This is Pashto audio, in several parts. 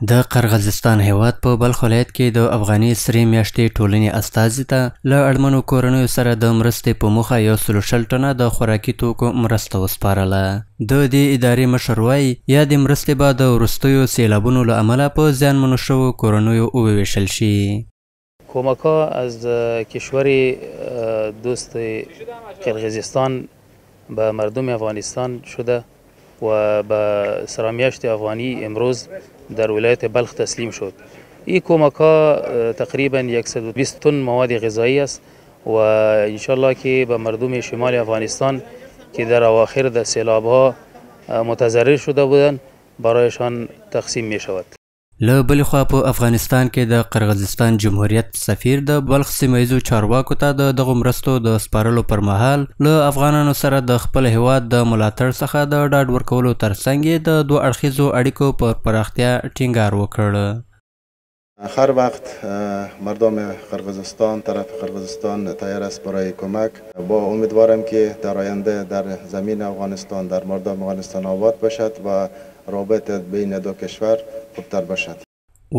د قرغیزستان هیواد په بلخ ولایت کې د افغاني سرې میاشتې ټولنې استازي ته له اړمنو کورنیو سره د مرستې په موخه 160 ټنه د خوراکي توکو مرسته وسپارله. د دې ادارې مشر وایي یادې مرستې به د وروستیو سیلابونو له امله په زیانمنو شویو کورنیو وویشل شي. کمک‌ها از کشور دوست قرغیزستان به مردم افغانستان شده و به سرامیاشت افغانی امروز در ولایت بلخ تسلیم شد. این کمک‌ها تقریبا 120 تن مواد غذایی است و انشالله که به مردم شمال افغانستان که در اواخر در سیلاب‌ها متضرر شده بودند برایشان تقسیم می شود. له بلې خوا په افغانستان کې د قرغیزستان جمهوریت سفیر د بلخ سیمه ییزو چارواکو ته د دغو مرستو د سپارلو پر مهال له افغانانو سره د خپل هیواد د ملاتړ څخه د ډاډ ورکولو ترڅنګ یې د دوه اړخیزو اړیکو پر پراختیا ټینګار وکړ. هر وقت مردم قرغیزستان طرف قرغیزستان تیار است برای کمک. با امیدوارم که در آینده در زمین افغانستان در مردم افغانستان آباد باشد و رابطه بین دو کشور خوبتر باشد.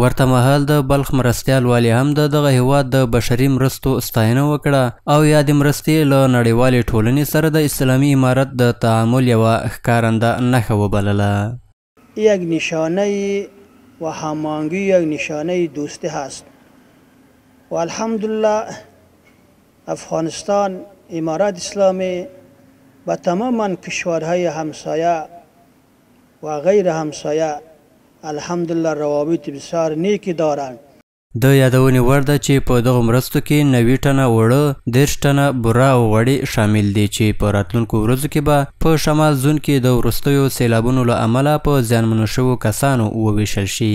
ورته مهال د بلخ مرستیال والی هم د دغه هیواد د بشري مرستو ستاینه وکړه او یادې مرستې له نړیوالې ټولنې سره د اسلامي امارت د تعامل یوه ښکارنده نښه وبلله. یک نشانه و هماهنگی یک نشانه دوستی هست و الحمدلله افغانستان امارت اسلامی و تماما کشورهای همسایه و غیر همسایه الحمدلله روابط بسیار نیکی دارند. د یادونې وړ ده چې په دغو مرستو کې 90 ټنه اوړه، 30 ټنه بوره او غوړي شامل دي چې په راتلونکو ورځو کې به په شمال زون کې د وروستیو سیلابونو له امله په زیانمنو شویو کسانو وویشل شي.